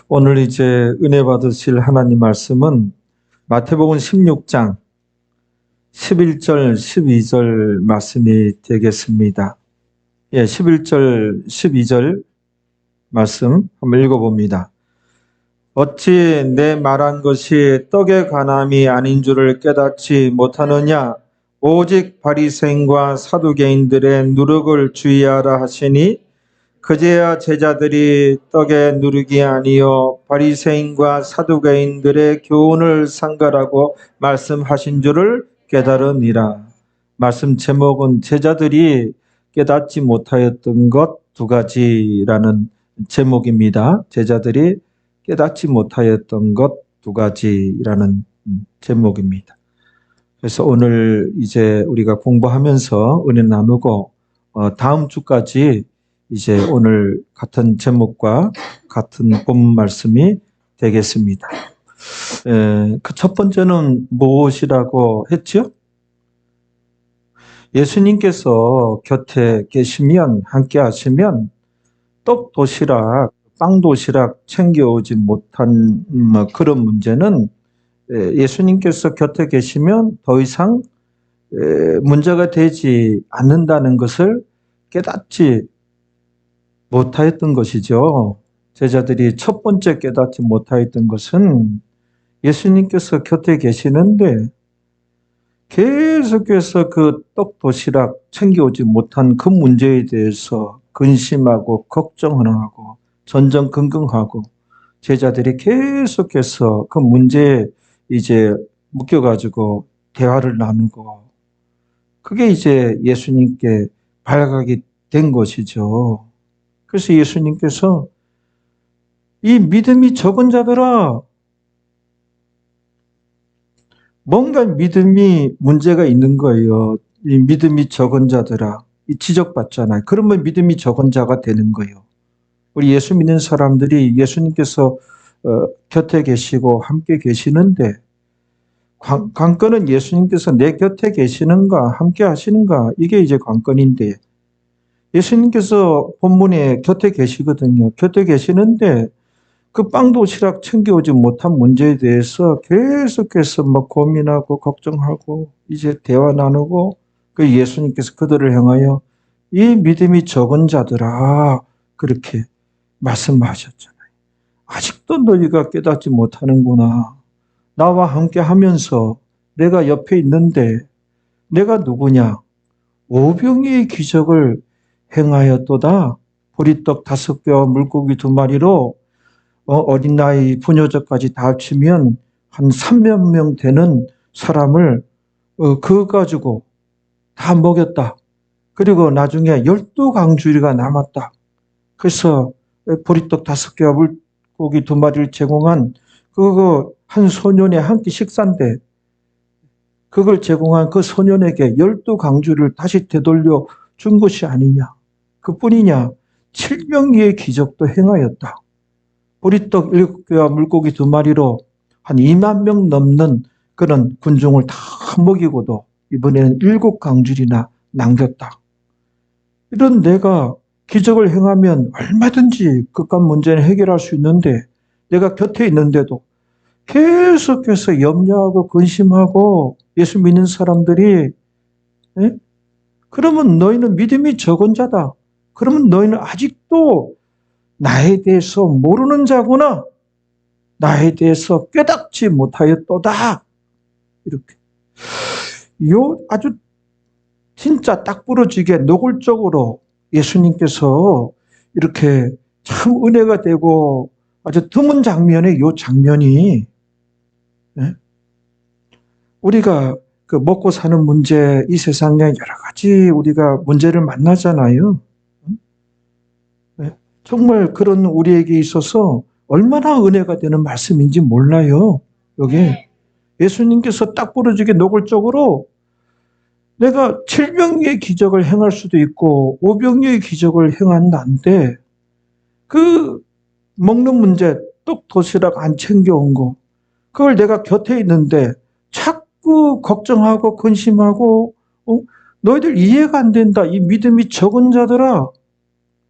오늘 이제 은혜 받으실 하나님 말씀은 마태복음 16장 11절, 12절 말씀이 되겠습니다. 11절, 12절 말씀 한번 읽어봅니다. 어찌 내 말한 것이 떡에 관함이 아닌 줄을 깨닫지 못하느냐? 오직 바리새인과 사두개인들의 누룩을 주의하라 하시니 그제야 제자들이 떡에 누룩이 아니요 바리새인과 사두개인들의 교훈을 상가라고 말씀하신 줄을 깨달으니라. 말씀 제목은 제자들이 깨닫지 못하였던 것 두 가지라는 제목입니다. 제자들이 깨닫지 못하였던 것 두 가지라는 제목입니다. 그래서 오늘 이제 우리가 공부하면서 은혜 나누고 다음 주까지 이제 오늘 같은 제목과 같은 본문 말씀이 되겠습니다. 그 첫 번째는 무엇이라고 했죠? 예수님께서 곁에 계시면, 함께 하시면 떡 도시락, 빵 도시락 챙겨오지 못한 그런 문제는 예수님께서 곁에 계시면 더 이상 문제가 되지 않는다는 것을 깨닫지 못하였던 것이죠. 제자들이 첫 번째 깨닫지 못하였던 것은 예수님께서 곁에 계시는데 계속해서 그 떡 도시락 챙겨오지 못한 그 문제에 대해서 근심하고 걱정하고 전전긍긍하고 제자들이 계속해서 그 문제에 이제 묶여가지고 대화를 나누고 그게 이제 예수님께 발각이 된 것이죠. 그래서 예수님께서 이 믿음이 적은 자들아, 뭔가 믿음이 문제가 있는 거예요. 이 믿음이 적은 자들아, 이 지적받잖아요. 그러면 믿음이 적은 자가 되는 거예요. 우리 예수 믿는 사람들이 예수님께서 곁에 계시고 함께 계시는데 관건은 예수님께서 내 곁에 계시는가 함께 하시는가 이게 이제 관건인데 예수님께서 본문에 곁에 계시거든요. 곁에 계시는데 그 빵 도시락 챙겨오지 못한 문제에 대해서 계속해서 막 고민하고 걱정하고 이제 대화 나누고 그 예수님께서 그들을 향하여 이 믿음이 적은 자들아 그렇게 말씀하셨잖아요. 아직도 너희가 깨닫지 못하는구나. 나와 함께 하면서 내가 옆에 있는데 내가 누구냐? 오병이의 기적을 행하였도다. 보리떡 5개와 물고기 2마리로 어린 나이 부녀자까지 다 합치면 한 3만 명 되는 사람을 그거 가지고 다 먹였다. 그리고 나중에 12강주리가 남았다. 그래서 보리떡 5개와 물고기 2마리를 제공한 그거 한 소년의 한 끼 식사인데 그걸 제공한 그 소년에게 12강주를 다시 되돌려 준 것이 아니냐. 그뿐이냐. 7명의 기적도 행하였다. 보리떡 7개와 물고기 2마리로 한 2만 명 넘는 그런 군중을 다 먹이고도 이번에는 7강줄이나 남겼다. 이런 내가 기적을 행하면 얼마든지 그깟 문제는 해결할 수 있는데 내가 곁에 있는데도 계속해서 염려하고 근심하고 예수 믿는 사람들이 그러면 너희는 믿음이 적은 자다. 그러면 너희는 아직도 나에 대해서 모르는 자구나. 나에 대해서 깨닫지 못하였도다. 이렇게. 요 아주 진짜 딱 부러지게 노골적으로 예수님께서 이렇게 참 은혜가 되고 아주 드문 장면의 요 장면이 우리가 그 먹고 사는 문제, 이 세상에 여러 가지 우리가 문제를 만나잖아요. 정말 그런 우리에게 있어서 얼마나 은혜가 되는 말씀인지 몰라요. 여기 예수님께서 딱 부러지게 노골적으로 내가 7병의 기적을 행할 수도 있고 5병의 기적을 행한다는데 그 먹는 문제, 떡 도시락 안 챙겨온 거 그걸 내가 곁에 있는데 자꾸 걱정하고 근심하고 너희들 이해가 안 된다. 이 믿음이 적은 자들아.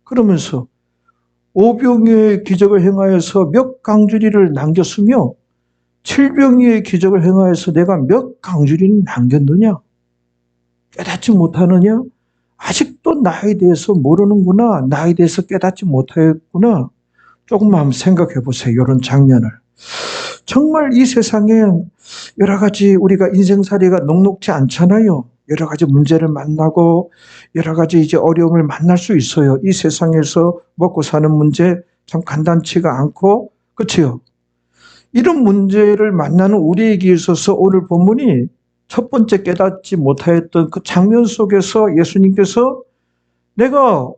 그러면서 오병이어의 기적을 행하여서 몇 강주리를 남겼으며 칠병이어의 기적을 행하여서 내가 몇 강주리를 남겼느냐? 깨닫지 못하느냐? 아직도 나에 대해서 모르는구나. 나에 대해서 깨닫지 못하였구나. 조금만 한번 생각해 보세요. 이런 장면을. 정말 이 세상에 여러 가지 우리가 인생살이가 녹록지 않잖아요. 여러 가지 문제를 만나고 여러 가지 이제 어려움을 만날 수 있어요. 이 세상에서 먹고 사는 문제 참 간단치가 않고, 그렇지요? 이런 문제를 만나는 우리에게 있어서 오늘 본문이 첫 번째 깨닫지 못하였던 그 장면 속에서 예수님께서 내가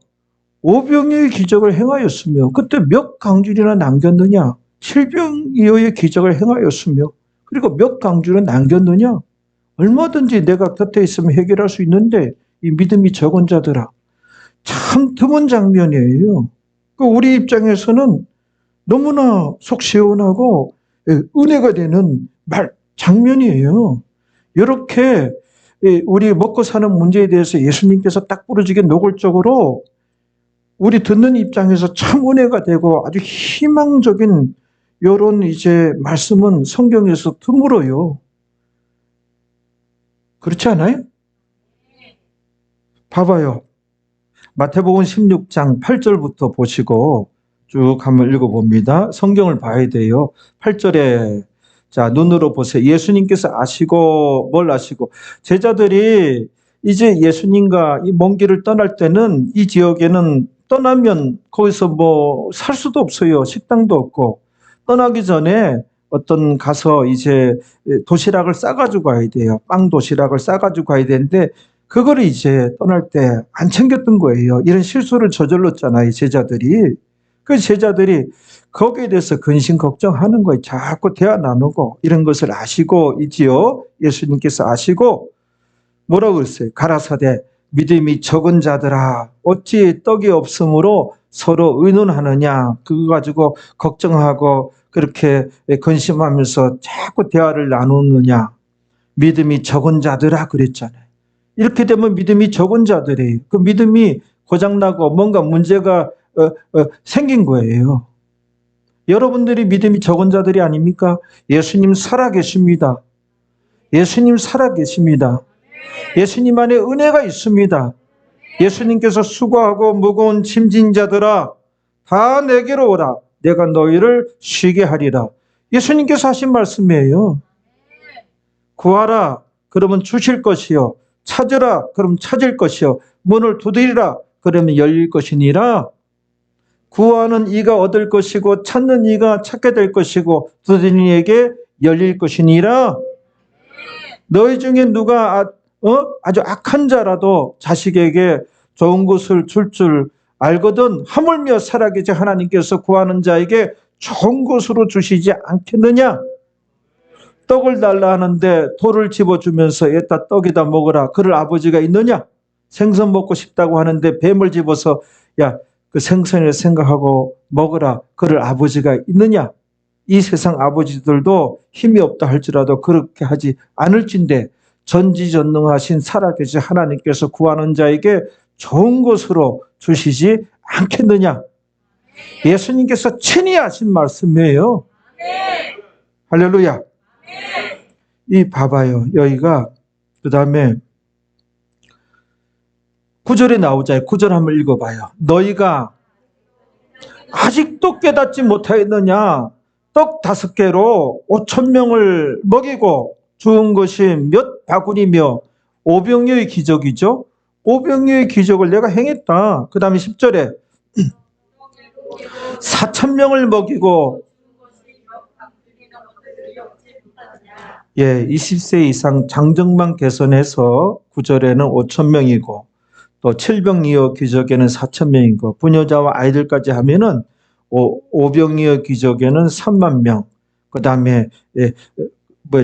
오병이어의 기적을 행하였으며 그때 몇 강주리나 남겼느냐? 칠병이어의 기적을 행하였으며 그리고 몇 강주리나 남겼느냐? 얼마든지 내가 곁에 있으면 해결할 수 있는데 이 믿음이 적은 자들아. 참 드문 장면이에요. 우리 입장에서는 너무나 속 시원하고 은혜가 되는 장면이에요. 이렇게 우리 먹고 사는 문제에 대해서 예수님께서 딱 부러지게 노골적으로 우리 듣는 입장에서 참 은혜가 되고 아주 희망적인 이런 이제 말씀은 성경에서 드물어요. 그렇지 않아요? 봐봐요. 마태복음 16장 8절부터 보시고 쭉 한번 읽어봅니다. 성경을 봐야 돼요. 8절에 자 눈으로 보세요. 예수님께서 아시고 뭘 아시고 제자들이 이제 예수님과 이 먼 길을 떠날 때는 이 지역에는 떠나면 거기서 뭐 살 수도 없어요. 식당도 없고 떠나기 전에 어떤 가서 이제 도시락을 싸가지고 가야 돼요. 빵 도시락을 싸가지고 가야 되는데 그거를 이제 떠날 때 안 챙겼던 거예요. 이런 실수를 저질렀잖아요, 제자들이. 그 제자들이 거기에 대해서 근심 걱정하는 거예요. 자꾸 대화 나누고 이런 것을 아시고 있지요. 예수님께서 아시고 뭐라고 그랬어요? 가라사대 믿음이 적은 자들아 어찌 떡이 없으므로 서로 의논하느냐. 그거 가지고 걱정하고 그렇게 근심하면서 자꾸 대화를 나누느냐. 믿음이 적은 자들아 그랬잖아요. 이렇게 되면 믿음이 적은 자들이 그 믿음이 고장나고 뭔가 문제가 생긴 거예요. 여러분들이 믿음이 적은 자들이 아닙니까? 예수님 살아계십니다. 예수님 살아계십니다. 예수님 안에 은혜가 있습니다. 예수님께서 수고하고 무거운 짐진 자들아 다 내게로 오라. 내가 너희를 쉬게 하리라. 예수님께서 하신 말씀이에요. 구하라. 그러면 주실 것이요. 찾으라. 그럼 찾을 것이요. 문을 두드리라. 그러면 열릴 것이니라. 구하는 이가 얻을 것이고 찾는 이가 찾게 될 것이고 두드리는 이에게 열릴 것이니라. 너희 중에 누가 아주 악한 자라도 자식에게 좋은 것을 줄 알거든 하물며 살아계신 하나님께서 구하는 자에게 좋은 것으로 주시지 않겠느냐. 떡을 달라 하는데 돌을 집어주면서 얘다 떡이다 먹어라. 그럴 아버지가 있느냐? 생선 먹고 싶다고 하는데 뱀을 집어서 야, 그 생선을 생각하고 먹어라. 그럴 아버지가 있느냐? 이 세상 아버지들도 힘이 없다 할지라도 그렇게 하지 않을진데 전지전능하신 살아계신 하나님께서 구하는 자에게 좋은 것으로 주시지 않겠느냐? 예수님께서 친히 하신 말씀이에요. 할렐루야. 이 봐봐요. 여기가 그 다음에 9절에 나오잖아요. 9절 한번 읽어봐요. 너희가 아직도 깨닫지 못하였느냐? 떡 5개로 5,000명을 먹이고 주은 것이 몇 바구니며 오병이어의 기적이죠. 오병이어의 기적을 내가 행했다. 그 다음에 10절에 4,000명을 먹이고 20세 이상 장정만 개선해서 9절에는 5,000명이고 또 칠병이어 기적에는 4,000명이고 부녀자와 아이들까지 하면은 오병이어 기적에는 3만 명. 그다음에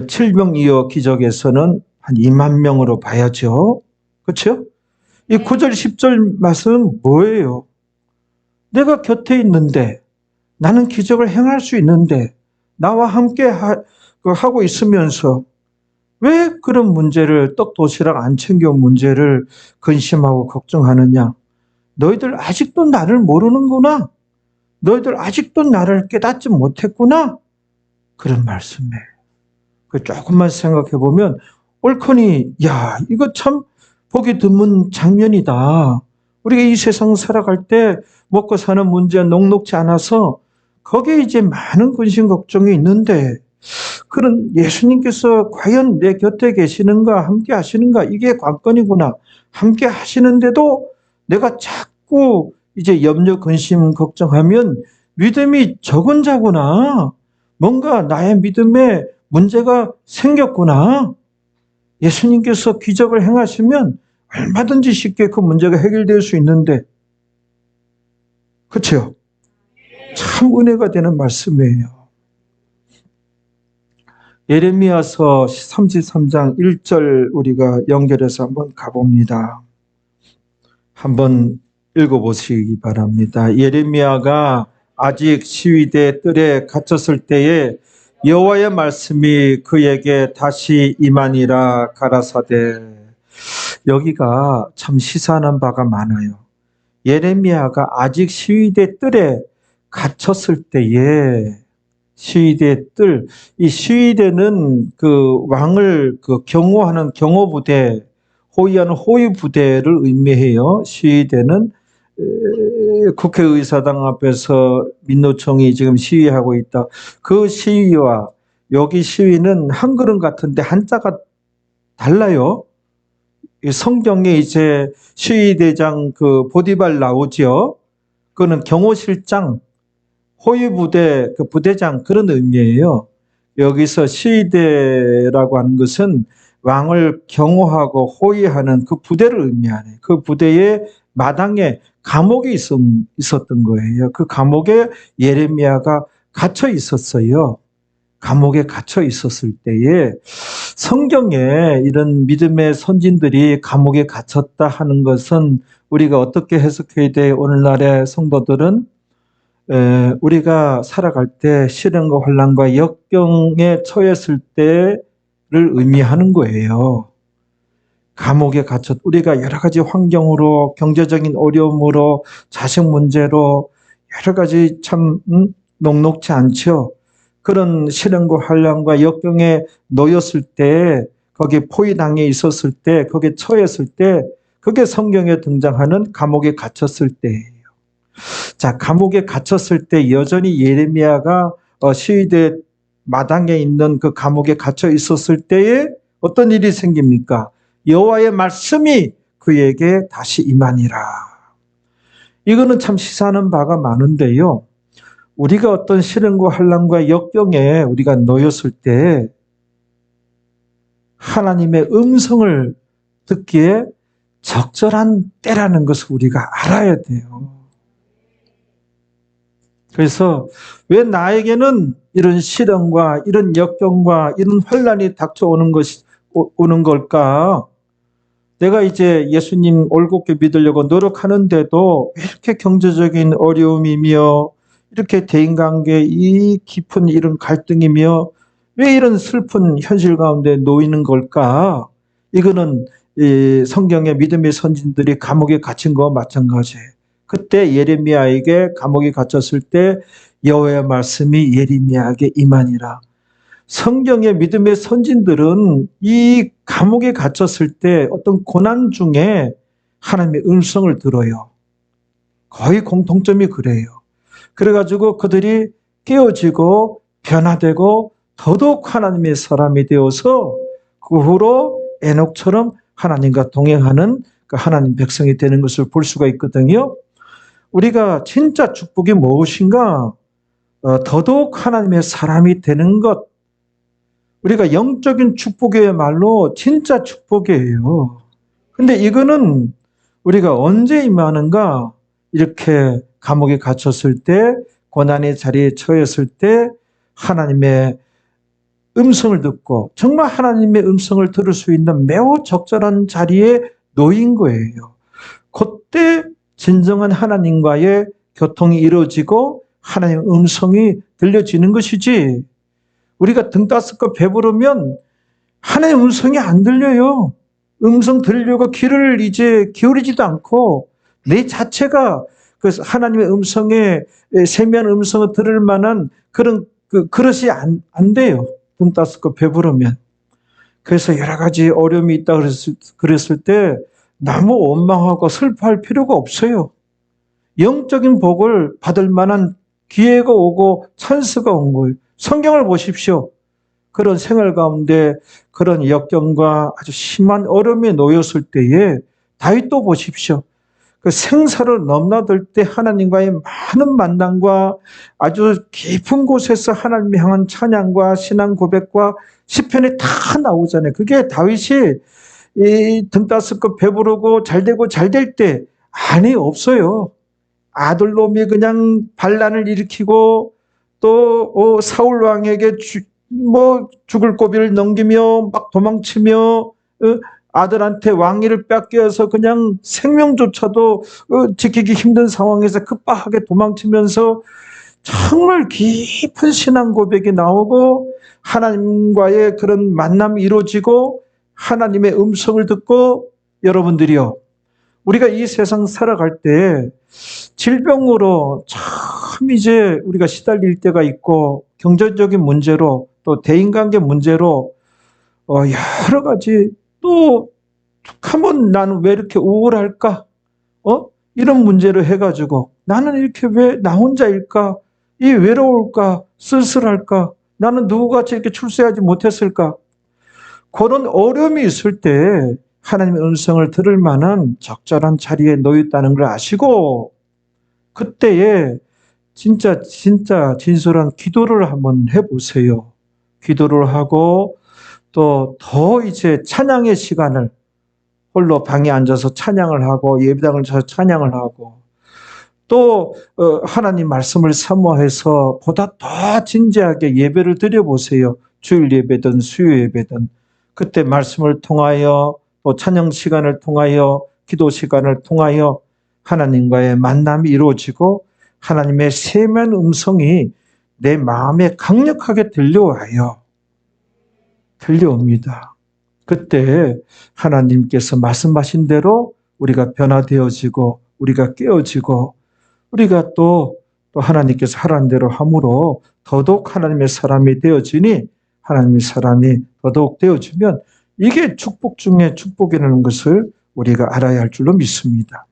칠병이어 기적에서는 한 2만 명으로 봐야죠. 그렇죠? 이 9절 10절 말씀은 뭐예요? 내가 곁에 있는데 나는 기적을 행할 수 있는데 나와 함께 하고 있으면서 왜 그런 문제를 떡 도시락 안 챙겨온 문제를 근심하고 걱정하느냐? 너희들 아직도 나를 모르는구나. 너희들 아직도 나를 깨닫지 못했구나. 그런 말씀이에요. 조금만 생각해 보면 옳거니 야 이거 참 보기 드문 장면이다. 우리가 이 세상 살아갈 때 먹고 사는 문제가 녹록지 않아서 거기에 이제 많은 근심 걱정이 있는데 그런 예수님께서 과연 내 곁에 계시는가 함께 하시는가 이게 관건이구나. 함께 하시는데도 내가 자꾸 이제 염려 근심 걱정하면 믿음이 적은 자구나. 뭔가 나의 믿음에 문제가 생겼구나. 예수님께서 기적을 행하시면 얼마든지 쉽게 그 문제가 해결될 수 있는데 그렇죠? 참 은혜가 되는 말씀이에요. 예레미야서 33장 1절 우리가 연결해서 한번 가봅니다. 한번 읽어보시기 바랍니다. 예레미야가 아직 시위대 뜰에 갇혔을 때에 여호와의 말씀이 그에게 다시 임하니라 가라사대. 여기가 참 시사하는 바가 많아요. 예레미야가 아직 시위대 뜰에 갇혔을 때에 시위대 뜰, 이 시위대는 그 왕을 그 경호하는 경호부대, 호위하는 호위부대를 의미해요. 시위대는 국회의사당 앞에서 민노총이 지금 시위하고 있다. 그 시위와 여기 시위는 한 그릇 같은데 한자가 달라요. 성경에 이제 시위대장 그 보디발 나오죠. 그거는 경호실장, 호위부대 그 부대장 그런 의미예요. 여기서 시위대라고 하는 것은 왕을 경호하고 호위하는 그 부대를 의미하네. 그 부대의 마당에 감옥이 있었던 거예요. 그 감옥에 예레미야가 갇혀 있었어요. 감옥에 갇혀 있었을 때에 성경에 이런 믿음의 선진들이 감옥에 갇혔다 하는 것은 우리가 어떻게 해석해야 돼? 오늘날의 성도들은 우리가 살아갈 때 시련과 환난과 역경에 처했을 때를 의미하는 거예요. 감옥에 갇혔 우리가 여러 가지 환경으로 경제적인 어려움으로 자식 문제로 여러 가지 참 녹록지 않죠. 그런 시련과 환난과 역경에 놓였을 때 거기에 포위당해 있었을 때 거기에 처했을 때 그게 성경에 등장하는 감옥에 갇혔을 때예요. 자, 감옥에 갇혔을 때 여전히 예레미야가 시위대 마당에 있는 그 감옥에 갇혀 있었을 때에 어떤 일이 생깁니까? 여호와의 말씀이 그에게 다시 임하니라. 이거는 참 시사하는 바가 많은데요. 우리가 어떤 시련과 환난과 역경에 우리가 놓였을 때 하나님의 음성을 듣기에 적절한 때라는 것을 우리가 알아야 돼요. 그래서 왜 나에게는 이런 시련과 이런 역경과 이런 환난이 닥쳐오는 오는 걸까? 내가 이제 예수님 올곧게 믿으려고 노력하는데도 왜 이렇게 경제적인 어려움이며 이렇게 대인관계 이 깊은 이런 갈등이며 왜 이런 슬픈 현실 가운데 놓이는 걸까? 이거는 성경의 믿음의 선진들이 감옥에 갇힌 거와 마찬가지예요. 그때 예레미야에게 감옥에 갇혔을 때 여호와의 말씀이 예레미야에게 임하니라. 성경의 믿음의 선진들은 이 감옥에 갇혔을 때 어떤 고난 중에 하나님의 음성을 들어요. 거의 공통점이 그래요. 그래가지고 그들이 깨어지고 변화되고 더더욱 하나님의 사람이 되어서 그 후로 에녹처럼 하나님과 동행하는 그 하나님 백성이 되는 것을 볼 수가 있거든요. 우리가 진짜 축복이 무엇인가? 더더욱 하나님의 사람이 되는 것. 우리가 영적인 축복이야말로 진짜 축복이에요. 근데 이거는 우리가 언제 임하는가? 이렇게 감옥에 갇혔을 때, 고난의 자리에 처했을 때 하나님의 음성을 듣고 정말 하나님의 음성을 들을 수 있는 매우 적절한 자리에 놓인 거예요. 그때 진정한 하나님과의 교통이 이루어지고 하나님의 음성이 들려지는 것이지 우리가 등 따스고 배부르면 하나님의 음성이 안 들려요. 음성 들으려고 귀를 이제 기울이지도 않고 내 자체가 그 하나님의 음성에 세미한 음성을 들을 만한 그런 그릇이 안 돼요. 등 따스고 배부르면. 그래서 여러 가지 어려움이 있다 그랬을 때 너무 원망하고 슬퍼할 필요가 없어요. 영적인 복을 받을 만한 기회가 오고 찬스가 온 거예요. 성경을 보십시오. 그런 생활 가운데 그런 역경과 아주 심한 어려움에 놓였을 때에 다윗도 보십시오. 그 생사를 넘나들 때 하나님과의 많은 만남과 아주 깊은 곳에서 하나님을 향한 찬양과 신앙 고백과 시편이 다 나오잖아요. 그게 다윗이 등 따스고 배부르고 잘 되고 잘 될 때 안이 없어요. 아들놈이 그냥 반란을 일으키고 또 사울 왕에게 죽을 고비를 넘기며 막 도망치며 아들한테 왕위를 뺏겨서 그냥 생명조차도 지키기 힘든 상황에서 급박하게 도망치면서 정말 깊은 신앙 고백이 나오고 하나님과의 그런 만남이 이루어지고 하나님의 음성을 듣고 여러분들이요. 우리가 이 세상 살아갈 때 질병으로 참 이제 우리가 시달릴 때가 있고 경제적인 문제로 또 대인관계 문제로 여러 가지 또 하면 나는 왜 이렇게 우울할까? 이런 문제를 해가지고 나는 이렇게 왜 나 혼자일까? 이 외로울까? 쓸쓸할까? 나는 누구같이 이렇게 출세하지 못했을까? 그런 어려움이 있을 때 하나님의 음성을 들을 만한 적절한 자리에 놓였다는 걸 아시고 그때에 진짜 진솔한 기도를 한번 해보세요. 기도를 하고 또 더 이제 찬양의 시간을 홀로 방에 앉아서 찬양을 하고 예배당을 쳐서 찬양을 하고 또 하나님 말씀을 사모해서 보다 더 진지하게 예배를 드려보세요. 주일 예배든 수요 예배든 그때 말씀을 통하여 또 찬양 시간을 통하여 기도 시간을 통하여 하나님과의 만남이 이루어지고 하나님의 세미한 음성이 내 마음에 강력하게 들려옵니다. 그때 하나님께서 말씀하신 대로 우리가 변화되어지고 우리가 깨어지고 우리가 또 하나님께서 하라는 대로 함으로 더더욱 하나님의 사람이 되어지니 하나님의 사람이 더더욱 되어지면 이게 축복 중에 축복이라는 것을 우리가 알아야 할 줄로 믿습니다.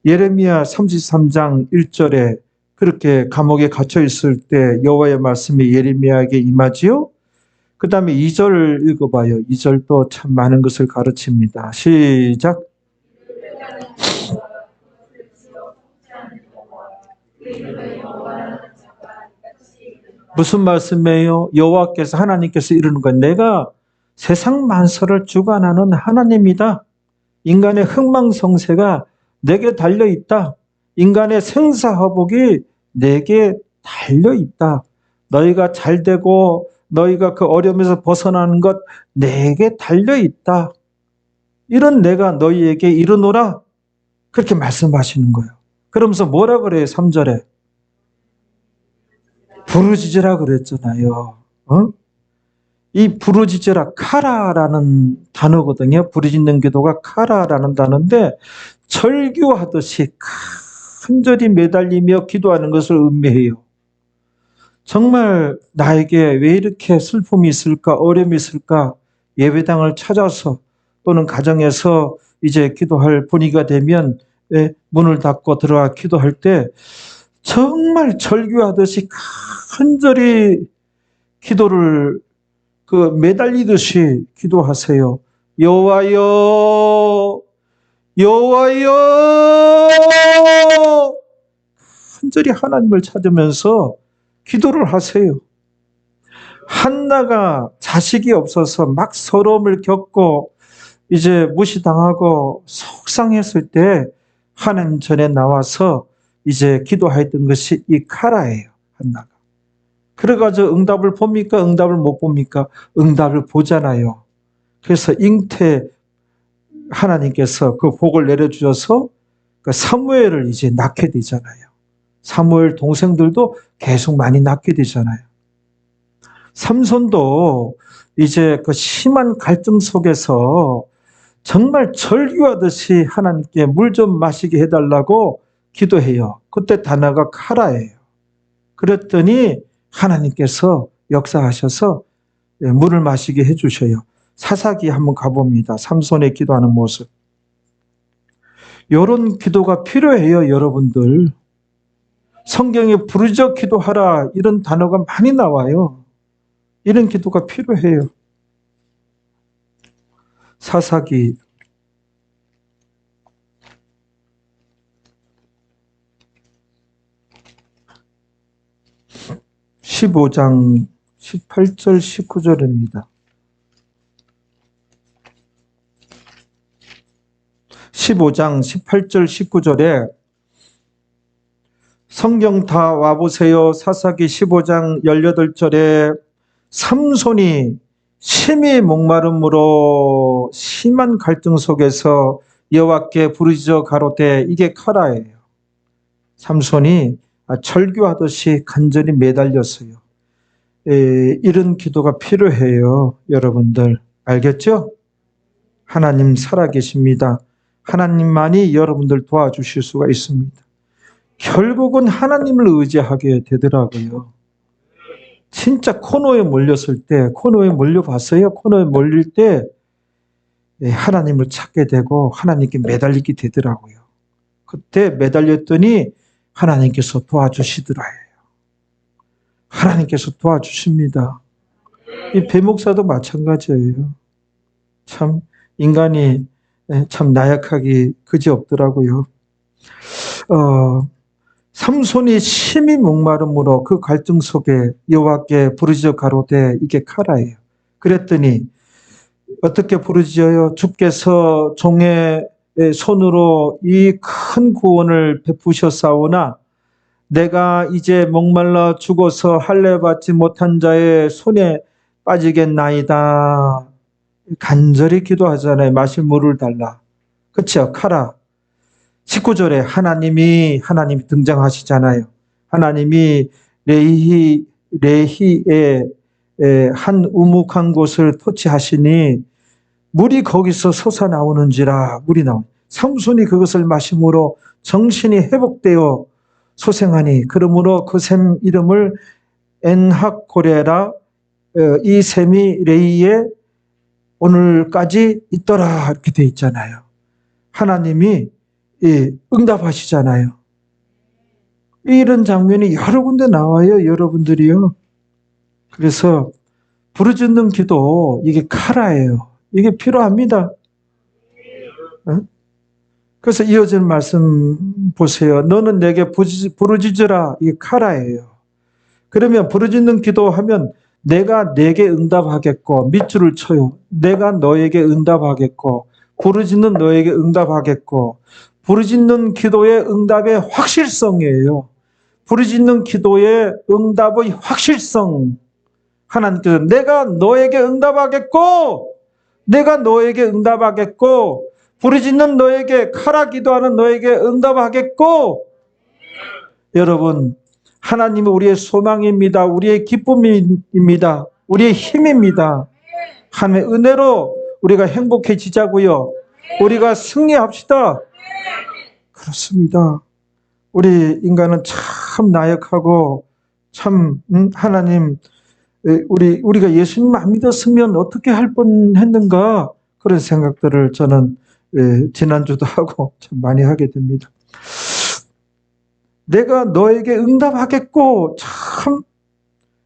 예레미야 33장 1절에 그렇게 감옥에 갇혀 있을 때 여호와의 말씀이 예레미야에게 임하지요. 그 다음에 2절 읽어봐요. 2절도 참 많은 것을 가르칩니다. 시작. 무슨 말씀이에요? 여호와께서 하나님께서 이르는 건 내가 세상 만사를 주관하는 하나님이다. 인간의 흥망성쇠가 내게 달려있다. 인간의 생사화복이 내게 달려있다. 너희가 잘되고 너희가 그 어려움에서 벗어나는 것 내게 달려있다. 이런 내가 너희에게 이르노라. 그렇게 말씀하시는 거예요. 그러면서 뭐라 그래요? 3절에. 부르짖으라 그랬잖아요. 이 부르짖으라 카라라는 단어거든요. 부르짖는 기도가 카라라는 단어인데 절규하듯이 간절히 매달리며 기도하는 것을 의미해요. 정말 나에게 왜 이렇게 슬픔이 있을까, 어려움이 있을까, 예배당을 찾아서 또는 가정에서 이제 기도할 분위기가 되면 문을 닫고 들어가 기도할 때 정말 절규하듯이 간절히 기도를 매달리듯이 기도하세요. 여호와여, 여호와여, 간절히 하나님을 찾으면서 기도를 하세요. 한나가 자식이 없어서 막 서러움을 겪고 이제 무시당하고 속상했을 때 하나님 전에 나와서 이제 기도했던 것이 이 카라예요. 한나가. 그래가지고 응답을 봅니까? 응답을 못 봅니까? 응답을 보잖아요. 그래서 잉태 하나님께서 그 복을 내려주셔서 사무엘을 이제 낳게 되잖아요. 사무엘 동생들도 계속 많이 낳게 되잖아요. 삼손도 이제 그 심한 갈등 속에서 정말 절규하듯이 하나님께 물 좀 마시게 해달라고 기도해요. 그때 단어가 카라예요. 그랬더니 하나님께서 역사하셔서 물을 마시게 해주셔요. 사사기 한번 가봅니다. 삼손의 기도하는 모습. 이런 기도가 필요해요, 여러분들. 성경에 부르짖어 기도하라 이런 단어가 많이 나와요. 이런 기도가 필요해요. 사사기 15장 18절 19절입니다. 15장 18절 19절에 성경 다 와보세요. 사사기 15장 18절에 삼손이 심히 목마름으로 심한 갈등 속에서 여호와께 부르짖어 가로되 이게 카라예요. 삼손이 철교하듯이 간절히 매달렸어요. 이런 기도가 필요해요. 여러분들 알겠죠? 하나님 살아계십니다. 하나님만이 여러분들 도와주실 수가 있습니다. 결국은 하나님을 의지하게 되더라고요. 진짜 코너에 몰렸을 때, 코너에 몰려봤어요? 코너에 몰릴 때 하나님을 찾게 되고 하나님께 매달리게 되더라고요. 그때 매달렸더니 하나님께서 도와주시더라요. 하나님께서 도와주십니다. 이 배목사도 마찬가지예요. 참 인간이 참 나약하기 그지없더라고요. 삼손이 심히 목마름으로 그 갈등 속에 여호와께 부르짖어 가로되 이게 카라예요. 그랬더니 어떻게 부르짖어요? 주께서 종의 손으로 이 큰 구원을 베푸셨사오나 내가 이제 목말라 죽어서 할례 받지 못한 자의 손에 빠지겠나이다. 간절히 기도하잖아요. 마실 물을 달라. 그렇죠? 카라. 19절에 하나님이 등장하시잖아요. 하나님이 레히의 한 우묵한 곳을 토치하시니 물이 거기서 솟아나오는지라. 물이 나오니 삼손이 그것을 마심으로 정신이 회복되어 소생하니 그러므로 그 샘 이름을 엔학고레라. 이 샘이 레히에 오늘까지 있더라 이렇게 돼 있잖아요. 하나님이 응답하시잖아요. 이런 장면이 여러 군데 나와요. 여러분들이요. 그래서 부르짖는 기도 이게 카라예요. 이게 필요합니다. 그래서 이어진 말씀 보세요. 너는 내게 부르짖으라. 이게 카라예요. 그러면 부르짖는 기도하면 내가 내게 응답하겠고 밑줄을 쳐요. 내가 너에게 응답하겠고 부르짖는 너에게 응답하겠고. 부르짖는 기도의 응답의 확실성이에요. 부르짖는 기도의 응답의 확실성. 하나님께서 내가 너에게 응답하겠고 내가 너에게 응답하겠고 부르짖는 너에게 카라 기도하는 너에게 응답하겠고. 여러분 하나님은 우리의 소망입니다. 우리의 기쁨입니다. 우리의 힘입니다. 하나님의 은혜로 우리가 행복해지자고요. 우리가 승리합시다. 그렇습니다. 우리 인간은 참 나약하고 참 하나님 우리가 예수님 안 믿었으면 어떻게 할 뻔했는가 그런 생각들을 저는 지난주도 하고 참 많이 하게 됩니다. 내가 너에게 응답하겠고 참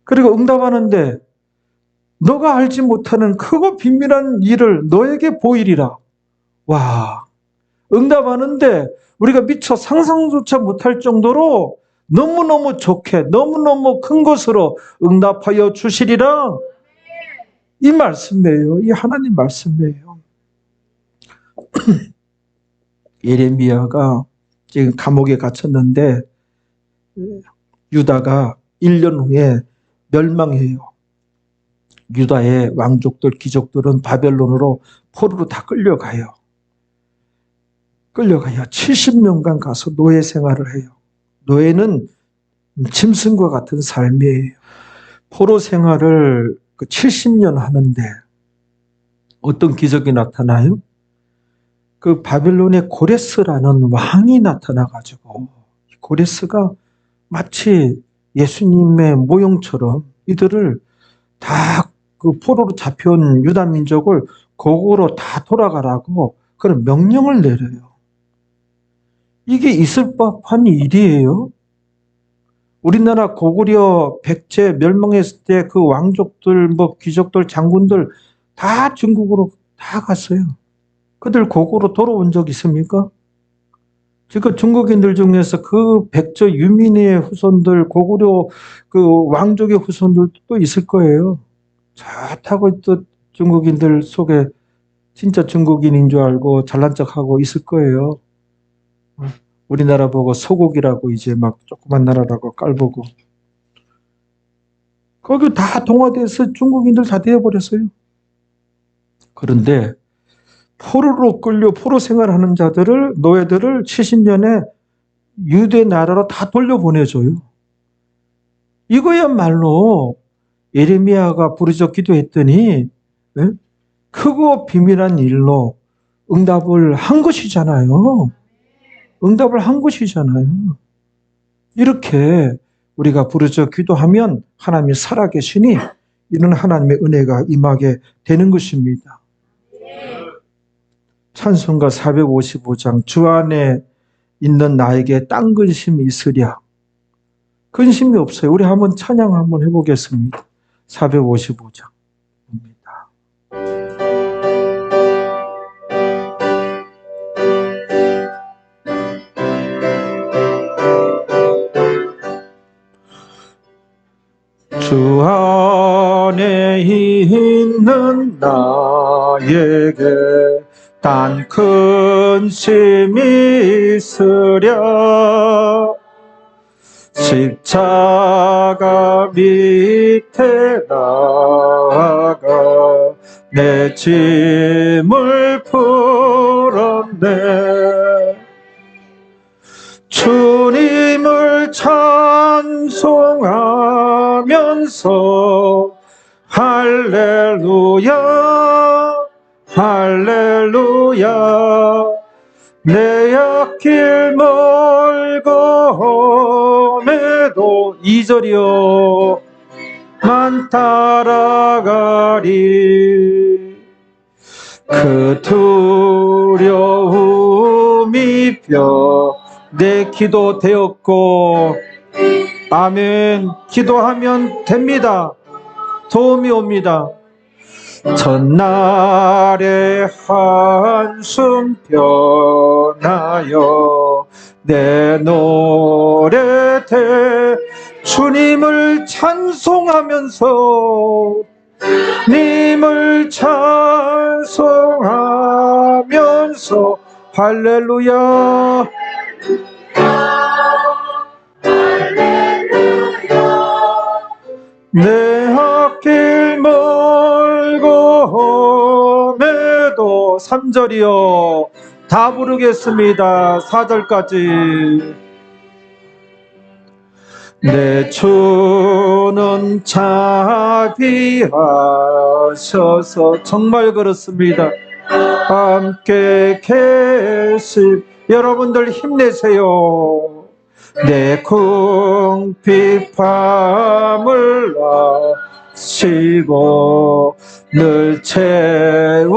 그리고 응답하는데 너가 알지 못하는 크고 비밀한 일을 너에게 보이리라. 와, 응답하는데 우리가 미처 상상조차 못할 정도로 너무너무 좋게 너무너무 큰 것으로 응답하여 주시리라. 이 말씀이에요. 이 하나님 말씀이에요. 예레미야가 지금 감옥에 갇혔는데 유다가 1년 후에 멸망해요. 유다의 왕족들, 귀족들은 바벨론으로 포로로 다 끌려가요. 70년간 가서 노예 생활을 해요. 노예는 짐승과 같은 삶이에요. 포로 생활을 70년 하는데 어떤 기적이 나타나요? 그 바벨론의 고레스라는 왕이 나타나가지고 고레스가 마치 예수님의 모형처럼 이들을 다 그 포로로 잡혀온 유다 민족을 고국으로 다 돌아가라고 그런 명령을 내려요. 이게 있을 법한 일이에요. 우리나라 고구려 백제 멸망했을 때 그 왕족들, 뭐 귀족들, 장군들 다 중국으로 다 갔어요. 그들 고국으로 돌아온 적 있습니까? 지금 중국인들 중에서 그 백제 유민의 후손들, 고구려 그 왕족의 후손들도 있을 거예요. 좋다고 또 중국인들 속에 진짜 중국인인 줄 알고 잘난 척하고 있을 거예요. 우리나라 보고 소국이라고 이제 막 조그만 나라라고 깔보고. 거기 다 동화돼서 중국인들 다 되어버렸어요. 그런데 포로로 끌려 포로 생활하는 자들을, 노예들을 70년에 유대 나라로 다 돌려보내줘요. 이거야말로 예레미야가 부르짖어 기도했더니 크고 비밀한 일로 응답을 한 것이잖아요. 응답을 한 것이잖아요. 이렇게 우리가 부르짖어 기도하면 하나님이 살아계시니 이런 하나님의 은혜가 임하게 되는 것입니다. 찬송가 455장 주 안에 있는 나에게 딴 근심이 있으랴. 근심이 없어요. 우리 한번 찬양 한번 해보겠습니다. 455장입니다. 주 안에 있는 나에게 딴 근심이 있으랴. 십자가 밑에 나아가 내 짐을 풀었네. 주님을 찬송하면서 할렐루야 할렐루야 내 앞길 멀고 험해도 2절이요 만 따라가리. 그 두려움이 내 기도 되었고 아멘. 기도하면 됩니다. 도움이 옵니다. 전날의 한숨 변하여 내 노래 대 주님을 찬송하면서 님을 찬송하면서 할렐루야 내 앞길 멀고 험해도 3절이요 다 부르겠습니다. 4절까지 내 주는 자비하셔서 정말 그렇습니다. 함께 계시 여러분들 힘내세요. 내 궁핍함을 아시고 늘 채워주시네.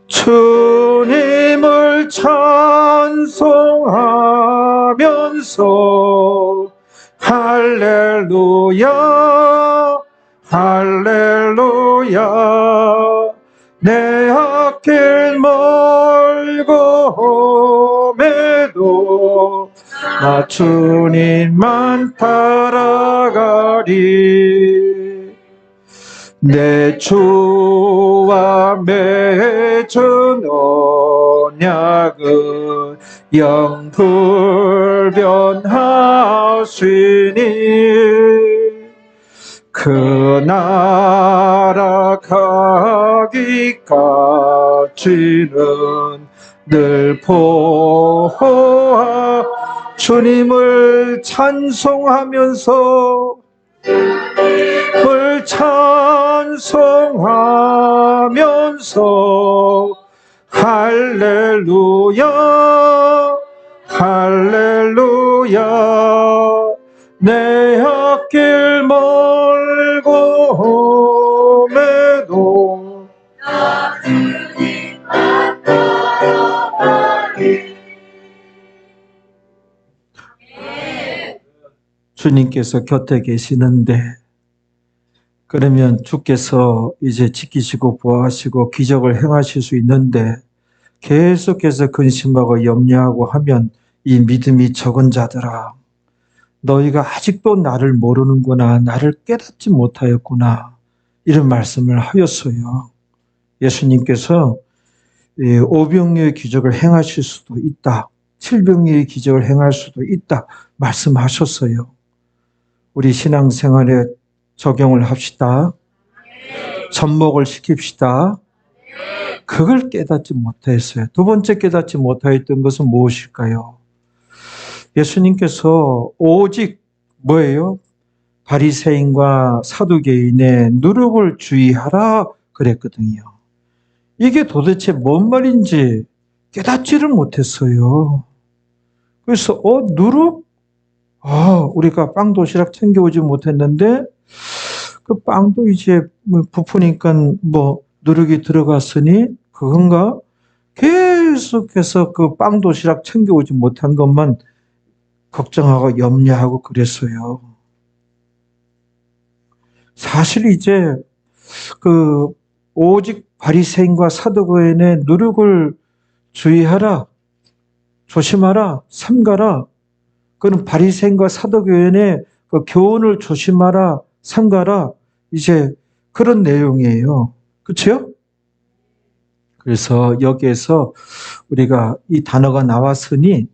주님을 찬송하면서 할렐루야 할렐루야 내 앞길 멀고 험해도 나 주님만 따라가리. 내 주와 맺은 언약은 영불변하시니 그 나라 가기까지는 늘 보호하 주님을 찬송하면서 을 찬송하면서 찬송하면서 할렐루야 할렐루야 내 앞길 멀고 험해도 나 주님만 따라가리. 주님께서 곁에 계시는데 그러면 주께서 이제 지키시고 보호하시고 기적을 행하실 수 있는데 계속해서 근심하고 염려하고 하면 이 믿음이 적은 자들아 너희가 아직도 나를 모르는구나 나를 깨닫지 못하였구나 이런 말씀을 하였어요. 예수님께서 오병이의 기적을 행하실 수도 있다. 칠병이의 기적을 행할 수도 있다 말씀하셨어요. 우리 신앙생활에 적용을 합시다. 접목을 시킵시다. 그걸 깨닫지 못했어요. 두 번째 깨닫지 못하였던 것은 무엇일까요? 예수님께서 오직 뭐예요? 바리새인과 사두개인의 누룩을 주의하라 그랬거든요. 이게 도대체 뭔 말인지 깨닫지를 못했어요. 그래서 누룩? 우리가 빵 도시락 챙겨오지 못했는데 그 빵도 이제 부푸니까 누룩이 들어갔으니 그건가? 계속해서 그 빵 도시락 챙겨오지 못한 것만 걱정하고 염려하고 그랬어요. 사실 이제 오직 바리새인과 사두개인의 누룩을 주의하라, 조심하라, 삼가라. 그는 바리새인과 사두개인의 그 교훈을 조심하라, 삼가라. 이제 그런 내용이에요. 그렇죠? 그래서 여기에서 우리가 이 단어가 나왔으니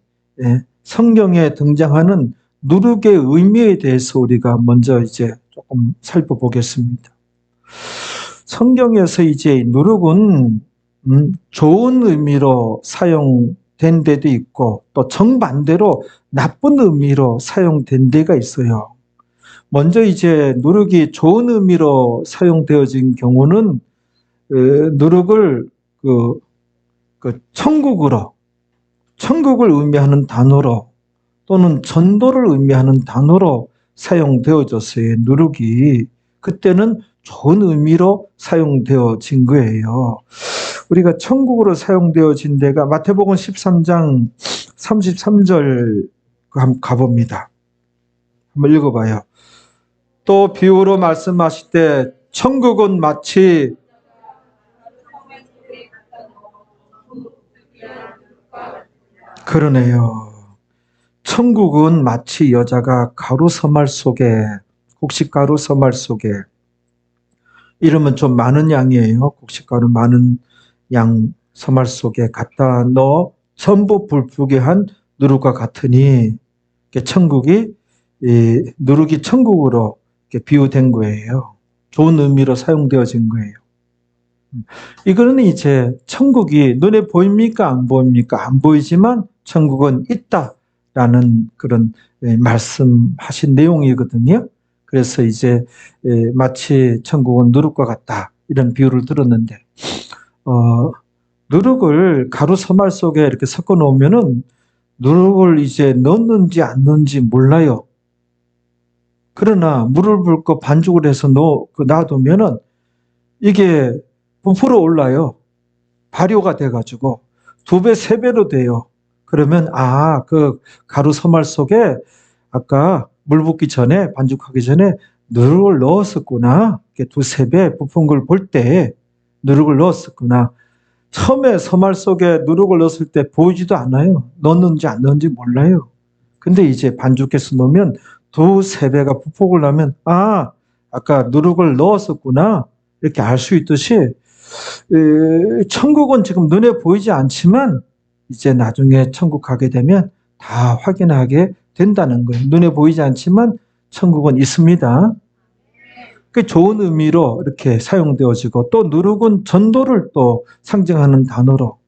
성경에 등장하는 누룩의 의미에 대해서 우리가 먼저 이제 조금 살펴보겠습니다. 성경에서 이제 누룩은 좋은 의미로 사용된 데도 있고 또 정반대로 나쁜 의미로 사용된 데가 있어요. 먼저 이제 누룩이 좋은 의미로 사용되어진 경우는 누룩을 천국을 의미하는 단어로 또는 전도를 의미하는 단어로 사용되어졌어요. 누룩이 그때는 좋은 의미로 사용되어진 거예요. 우리가 천국으로 사용되어진 데가 마태복음 13장 33절 한번 가봅니다. 한번 읽어봐요. 또 비유로 말씀하실 때 천국은 마치 그러네요. 천국은 마치 여자가 가루 서말 속에 곡식가루 서말 속에 이러면 좀 많은 양이에요. 곡식가루 많은 양 서말 속에 갖다 넣어 전부 불쁘게 한 누룩과 같으니 천국이 누룩이 천국으로 비유된 거예요. 좋은 의미로 사용되어진 거예요. 이거는 이제 천국이 눈에 보입니까? 안 보입니까? 안 보이지만 천국은 있다라는 그런 말씀하신 내용이거든요. 그래서 이제 마치 천국은 누룩과 같다 이런 비유를 들었는데 누룩을 가루 서말 속에 이렇게 섞어 놓으면은 누룩을 이제 넣는지 안 넣는지 몰라요. 그러나 물을 붓고 반죽을 해서 놔두면은 이게 부풀어 올라요. 발효가 돼가지고 2배, 3배로 돼요. 그러면 그 가루 서말 속에 아까 물 붓기 전에 반죽하기 전에 누룩을 넣었었구나. 이렇게 2, 3배 부푼 걸 볼 때 누룩을 넣었었구나. 처음에 서말 속에 누룩을 넣었을 때 보이지도 않아요. 넣었는지 안 넣었는지 몰라요. 근데 이제 반죽해서 넣으면 2, 3배가 부풀고 나면 아까 누룩을 넣었었구나. 이렇게 알 수 있듯이 천국은 지금 눈에 보이지 않지만 이제 나중에 천국 가게 되면 다 확인하게 된다는 거예요. 눈에 보이지 않지만 천국은 있습니다. 그 좋은 의미로 이렇게 사용되어지고 또 누룩은 전도를 또 상징하는 단어로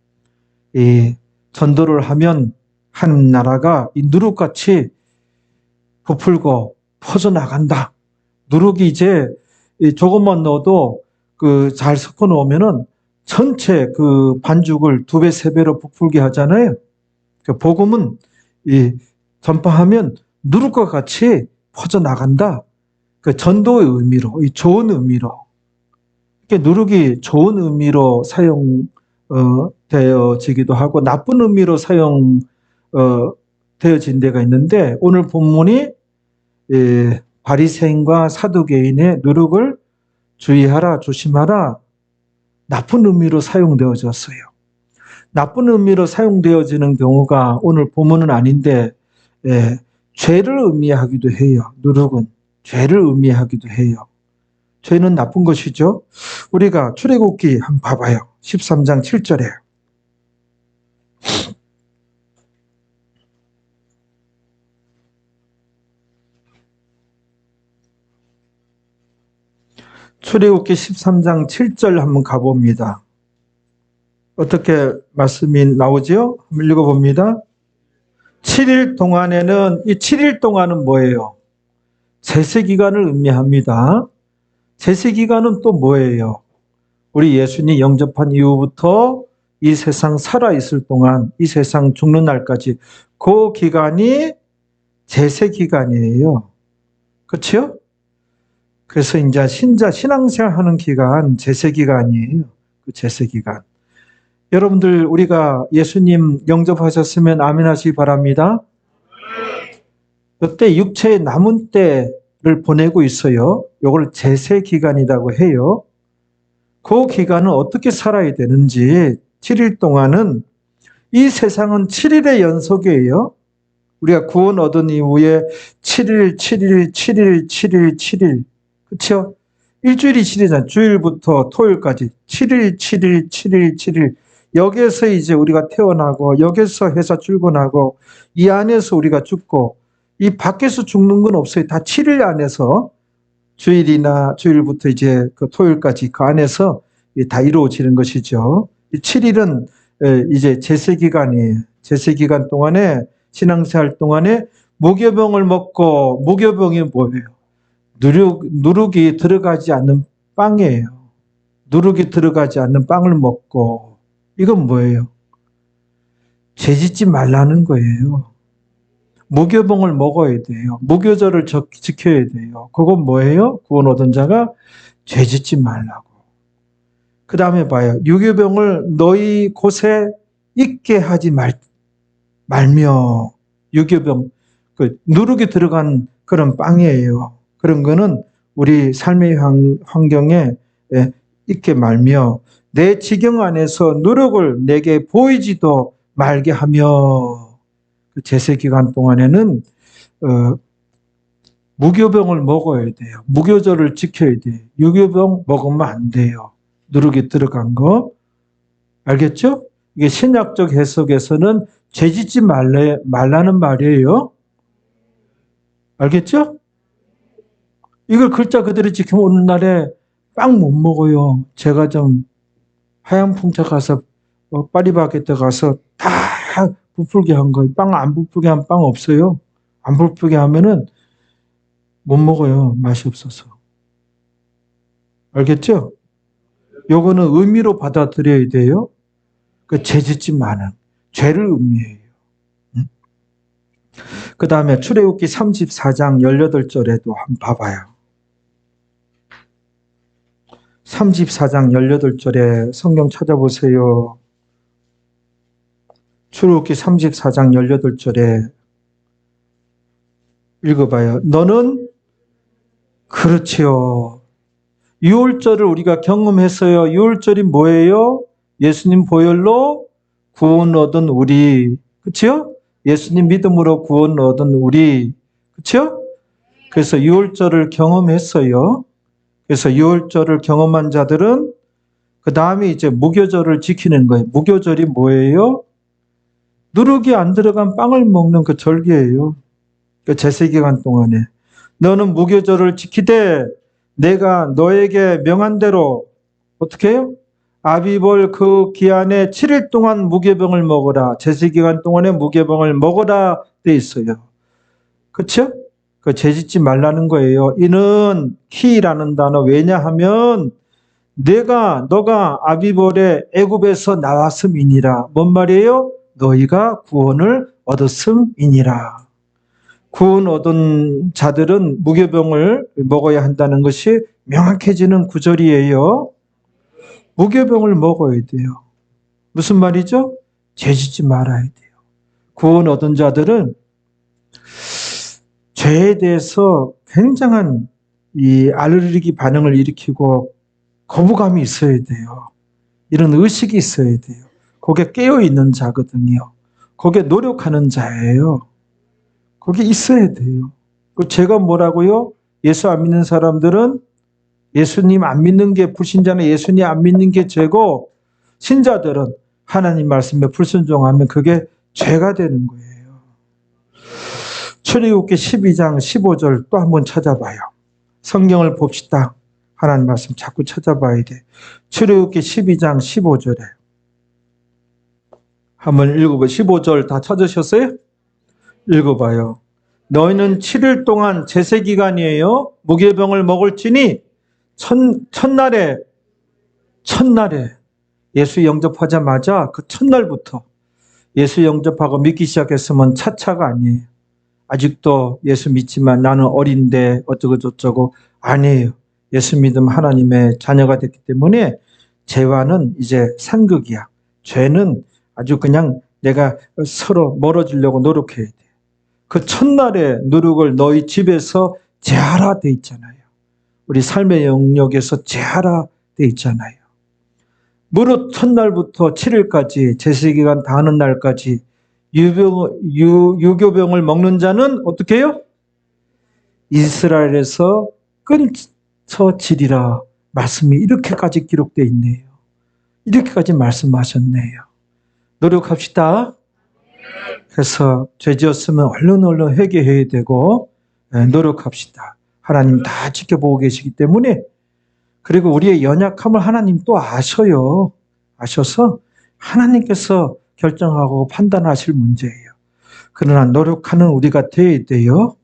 전도를 하면 한 나라가 이 누룩같이 부풀고 퍼져나간다. 누룩이 이제 이 조금만 넣어도 그 잘 섞어 놓으면은 전체 그 반죽을 2배, 3배로 부풀게 하잖아요. 그 복음은 이 전파하면 누룩과 같이 퍼져나간다. 그 전도의 의미로, 이 좋은 의미로. 이렇게 누룩이 좋은 의미로 되어지기도 하고 나쁜 의미로 되어진 데가 있는데 오늘 본문이 바리새인과 사두개인의 누룩을 주의하라, 조심하라 나쁜 의미로 사용되어졌어요. 나쁜 의미로 사용되어지는 경우가 오늘 본문은 아닌데 죄를 의미하기도 해요. 누룩은 죄를 의미하기도 해요. 죄는 나쁜 것이죠. 우리가 출애굽기 한번 봐봐요. 13장 7절에 출애굽기 13장 7절 한번 가봅니다. 어떻게 말씀이 나오죠? 한번 읽어봅니다. 7일 동안에는 이 7일 동안은 뭐예요? 제세기간을 의미합니다. 제세기간은 또 뭐예요? 우리 예수님 영접한 이후부터 이 세상 살아있을 동안 이 세상 죽는 날까지 그 기간이 제세기간이에요. 그렇죠? 그래서 이제 신앙생활 하는 기간 제세기간이에요. 그 제세기간. 여러분들 우리가 예수님 영접하셨으면 아멘 하시기 바랍니다. 그때 육체의 남은 때를 보내고 있어요. 이걸 제세기간이라고 해요. 그 기간은 어떻게 살아야 되는지 7일 동안은 이 세상은 7일의 연속이에요. 우리가 구원 얻은 이후에 7일, 7일, 7일, 7일, 7일. 그렇죠? 일주일이 7일이잖아요. 주일부터 토요일까지 7일, 7일, 7일, 7일. 여기에서 이제 우리가 태어나고 여기서 회사 출근하고 이 안에서 우리가 죽고 이 밖에서 죽는 건 없어요. 다 7일 안에서 주일부터 이제 그 토요일까지 그 안에서 다 이루어지는 것이죠. 이 7일은 이제 제세기간이에요. 제세기간 동안에 신앙생활 동안에 무교병을 먹고 무교병이 뭐예요? 누룩이 들어가지 않는 빵이에요. 누룩이 들어가지 않는 빵을 먹고 이건 뭐예요? 죄짓지 말라는 거예요. 무교병을 먹어야 돼요. 무교절을 지켜야 돼요. 그건 뭐예요? 구원 얻은 자가 죄짓지 말라고. 그 다음에 봐요. 유교병을 너희 곳에 있게 하지 말며 유교병, 그 누룩이 들어간 그런 빵이에요. 그런 거는 우리 삶의 환경에 있게 말며 내 지경 안에서 누룩을 내게 보이지도 말게 하며 그 제세기간 동안에는 무교병을 먹어야 돼요. 무교절을 지켜야 돼요. 유교병 먹으면 안 돼요. 누룩이 들어간 거. 알겠죠? 이게 신약적 해석에서는 죄짓지 말라는 말이에요. 알겠죠? 이걸 글자 그대로 지키면 오늘날에 빵 못 먹어요. 제가 좀 하양풍차 가서 파리바게뜨 가서 다 부풀게 한 거예요. 빵 안 부풀게 한 빵 없어요. 안 부풀게 하면은 못 먹어요. 맛이 없어서. 알겠죠? 요거는 의미로 받아들여야 돼요. 그 죄짓지 마는 죄를 의미해요. 그 다음에 출애굽기 34장 18절에도 한번 봐봐요. 34장 18절에 성경 찾아보세요. 출애굽기 34장 18절에 읽어봐요. 너는 그렇지요. 유월절을 우리가 경험했어요. 유월절이 뭐예요? 예수님 보혈로 구원 얻은 우리. 그렇죠? 예수님 믿음으로 구원 얻은 우리. 그렇죠? 그래서 유월절을 경험했어요. 그래서 유월절을 경험한 자들은 그 다음에 이제 무교절을 지키는 거예요. 무교절이 뭐예요? 누룩이 안 들어간 빵을 먹는 그 절기예요. 그 제세기간 동안에. 너는 무교절을 지키되 내가 너에게 명한 대로 어떻게 해요? 아비벌 그 기한에 7일 동안 무교병을 먹어라. 제세기간 동안에 무교병을 먹어라 돼 있어요. 그렇죠? 그 죄짓지 말라는 거예요. 이는 키라는 단어 왜냐하면 너가 아비벌의 애굽에서 나왔음이니라. 뭔 말이에요? 너희가 구원을 얻었음이니라. 구원 얻은 자들은 무교병을 먹어야 한다는 것이 명확해지는 구절이에요. 무교병을 먹어야 돼요. 무슨 말이죠? 죄짓지 말아야 돼요. 구원 얻은 자들은 죄에 대해서 굉장한 이 알레르기 반응을 일으키고 거부감이 있어야 돼요. 이런 의식이 있어야 돼요. 거기에 깨어있는 자거든요. 거기에 노력하는 자예요. 거기에 있어야 돼요. 제가 뭐라고요? 예수 안 믿는 사람들은 예수님 안 믿는 게 불신자는 예수님 안 믿는 게 죄고 신자들은 하나님 말씀에 불순종하면 그게 죄가 되는 거예요. 출애굽기 12장 15절 또 한번 찾아봐요. 성경을 봅시다. 하나님 말씀 자꾸 찾아봐야 돼. 출애굽기 12장 15절에 한번 읽어봐요. 15절 다 찾으셨어요? 읽어봐요. 너희는 7일 동안 제세 기간이에요. 무교병을 먹을지니 첫날에 예수 영접하자마자 그 첫날부터 예수 영접하고 믿기 시작했으면 차차가 아니에요. 아직도 예수 믿지만 나는 어린데 어쩌고 저쩌고 아니에요. 예수 믿음 하나님의 자녀가 됐기 때문에 죄와는 이제 상극이야. 죄는 아주 그냥 내가 서로 멀어지려고 노력해야 돼. 그 첫날의 노력을 너희 집에서 제하라 돼 있잖아요. 우리 삶의 영역에서 제하라 돼 있잖아요. 무릇 첫날부터 7일까지 제세기간 다 하는 날까지 유교병을 먹는 자는 어떻게 해요? 이스라엘에서 끊쳐지리라. 말씀이 이렇게까지 기록되어 있네요. 이렇게까지 말씀하셨네요. 노력합시다. 그래서 죄 지었으면 얼른 회개해야 되고 노력합시다. 하나님 다 지켜보고 계시기 때문에 그리고 우리의 연약함을 하나님 또 아셔요. 아셔서 하나님께서 결정하고 판단하실 문제예요. 그러나 노력하는 우리가 돼야 돼요.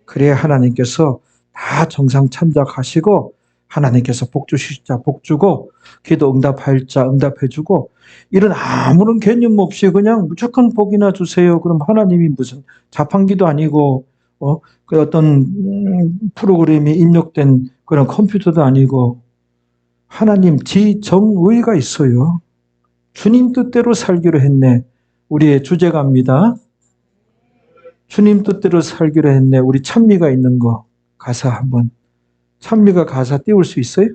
그래야 하나님께서 다 정상 참작하시고 하나님께서 복 주실 자 복 주고 기도 응답할 자 응답해 주고 이런 아무런 개념 없이 그냥 무조건 복이나 주세요. 그럼 하나님이 무슨 자판기도 아니고 그 어떤 프로그램이 입력된 그런 컴퓨터도 아니고 하나님 지정의가 있어요. 주님 뜻대로 살기로 했네. 우리의 주제가입니다. 주님 뜻대로 살기로 했네. 우리 찬미가 있는 거 가사 한번 찬미가 가사 띄울 수 있어요?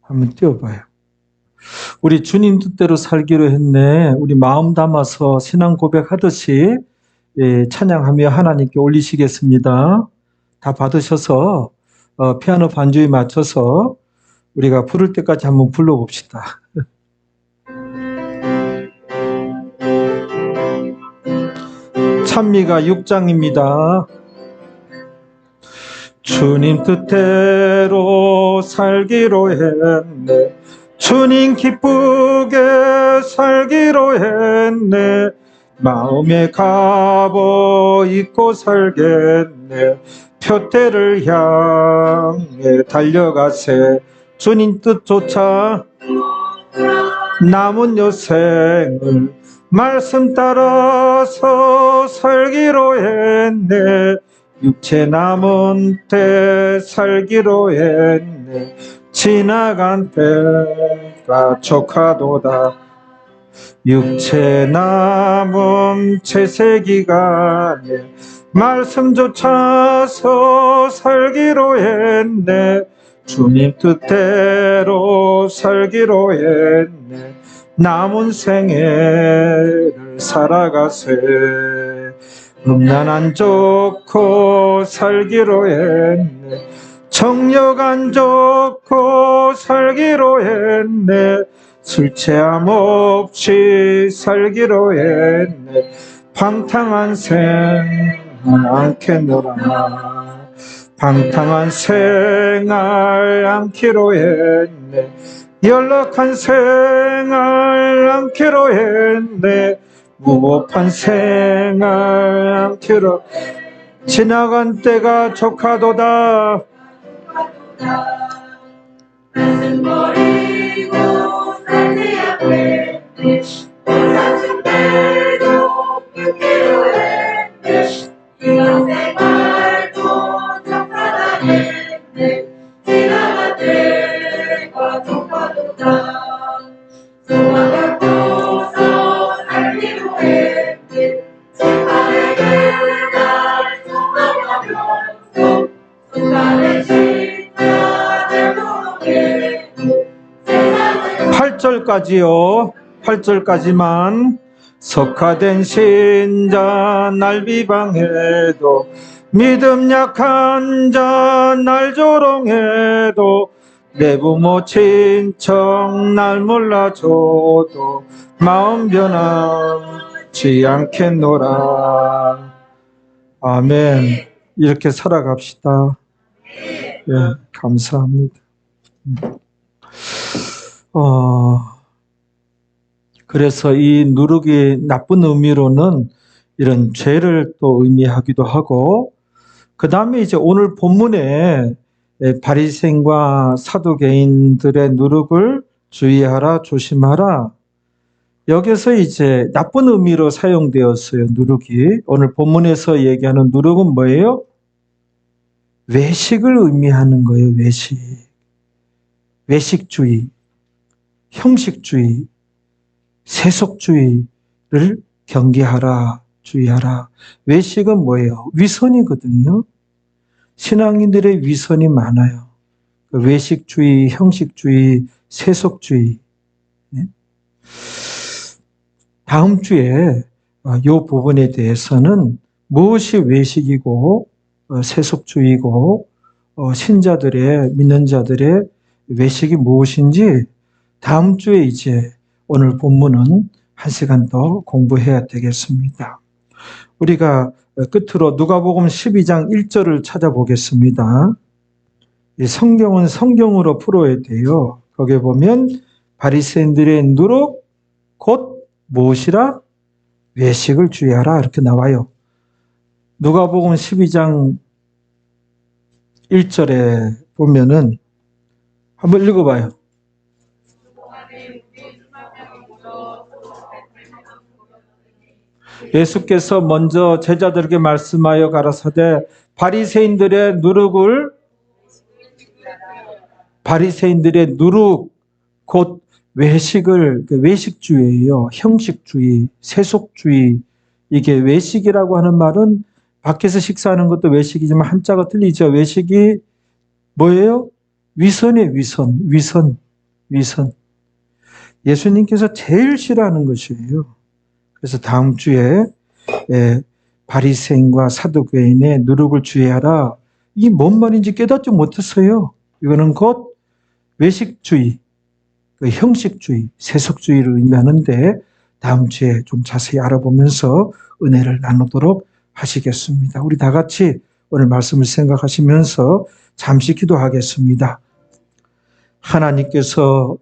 한번 띄워봐요. 우리 주님 뜻대로 살기로 했네. 우리 마음 담아서 신앙 고백하듯이 찬양하며 하나님께 올리시겠습니다. 다 받으셔서 피아노 반주에 맞춰서 우리가 부를 때까지 한번 불러봅시다. 찬미가 6장입니다. 주님 뜻대로 살기로 했네. 주님 기쁘게 살기로 했네. 마음에 갑오 잊고 살겠네. 표대를 향해 달려가세. 주님 뜻조차 남은 여생을 말씀 따라서 살기로 했네. 육체 남은 때 살기로 했네. 지나간 때가 족하도다. 육체 남은 채세기간에 말씀 쫓아서 살기로 했네. 주님 뜻대로 살기로 했네. 남은 생애를 살아가세. 음란 안 좋고 살기로 했네. 정력 안 좋고 살기로 했네. 술 취함 없이 살기로 했네. 방탕한 생활 않겠노라. 방탕한 생활 않기로 했네. 연락한 생활 않기로 했네. 무법한 생활 틀어 지나간 때가 족하도다. 말씀 버리고 살지 않게 자신들도 끊기로 했네. 인생활도 적하다했네. 지나간 때가 족하도다. 소망 갖고서 살기로 했네. 심판의 그날 소망하면서 순간의 십자가를 도록해 8절까지요. 8절까지만. 석화된 신자 날 비방해도 믿음 약한 자 날 조롱해도 내 부모 친척 날 몰라줘도 마음 변하지 않겠노라. 아멘. 이렇게 살아갑시다. 예, 감사합니다. 그래서 이 누룩이 나쁜 의미로는 이런 죄를 또 의미하기도 하고, 그 다음에 이제 오늘 본문에 바리새인과 사두개인들의 누룩을 주의하라, 조심하라. 여기서 이제 나쁜 의미로 사용되었어요, 누룩이. 오늘 본문에서 얘기하는 누룩은 뭐예요? 외식을 의미하는 거예요, 외식. 외식주의, 형식주의, 세속주의를 경계하라, 주의하라. 외식은 뭐예요? 위선이거든요. 신앙인들의 위선이 많아요. 외식주의, 형식주의, 세속주의. 다음 주에 이 부분에 대해서는 무엇이 외식이고 세속주의고 신자들의, 믿는 자들의 외식이 무엇인지 다음 주에 이제 오늘 본문은 1시간 더 공부해야 되겠습니다. 우리가 끝으로 누가복음 12장 1절을 찾아보겠습니다. 이 성경은 성경으로 풀어야 돼요. 거기에 보면 바리새인들의 누룩 곧 무엇이라? 외식을 주의하라 이렇게 나와요. 누가복음 12장 1절에 보면은 한번 읽어봐요. 예수께서 먼저 제자들에게 말씀하여 가라사대 바리새인들의 누룩 곧 외식을, 외식주의예요. 형식주의, 세속주의. 이게 외식이라고 하는 말은 밖에서 식사하는 것도 외식이지만 한자가 틀리죠. 외식이 뭐예요? 위선이에요. 위선. 예수님께서 제일 싫어하는 것이에요. 그래서 다음 주에 바리새인과 사두개인의 누룩을 주의하라. 이게 뭔 말인지 깨닫지 못했어요. 이거는 곧 외식주의, 형식주의, 세속주의를 의미하는데 다음 주에 좀 자세히 알아보면서 은혜를 나누도록 하시겠습니다. 우리 다 같이 오늘 말씀을 생각하시면서 잠시 기도하겠습니다. 하나님께서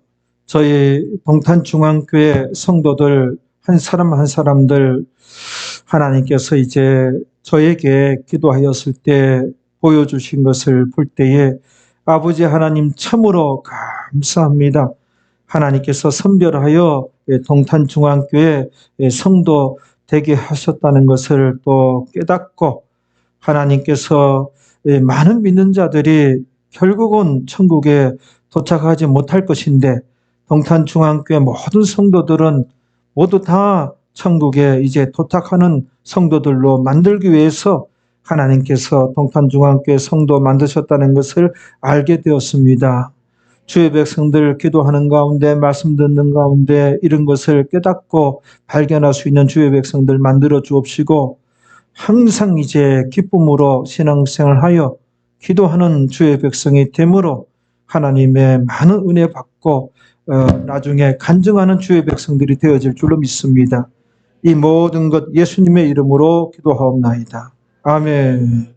저희 동탄중앙교회 성도들 한 사람 한 사람들 하나님께서 이제 저에게 기도하였을 때 보여주신 것을 볼 때에 아버지 하나님 참으로 감사합니다. 하나님께서 선별하여 동탄중앙교회 성도 되게 하셨다는 것을 또 깨닫고 하나님께서 많은 믿는 자들이 결국은 천국에 도착하지 못할 것인데 동탄중앙교회 모든 성도들은 모두 다 천국에 이제 도착하는 성도들로 만들기 위해서 하나님께서 동탄중앙교회 성도 만드셨다는 것을 알게 되었습니다. 주의 백성들 기도하는 가운데 말씀 듣는 가운데 이런 것을 깨닫고 발견할 수 있는 주의 백성들 만들어 주옵시고 항상 이제 기쁨으로 신앙생활하여 기도하는 주의 백성이 되므로 하나님의 많은 은혜 받고 나중에 간증하는 주의 백성들이 되어질 줄로 믿습니다. 이 모든 것 예수님의 이름으로 기도하옵나이다. 아멘.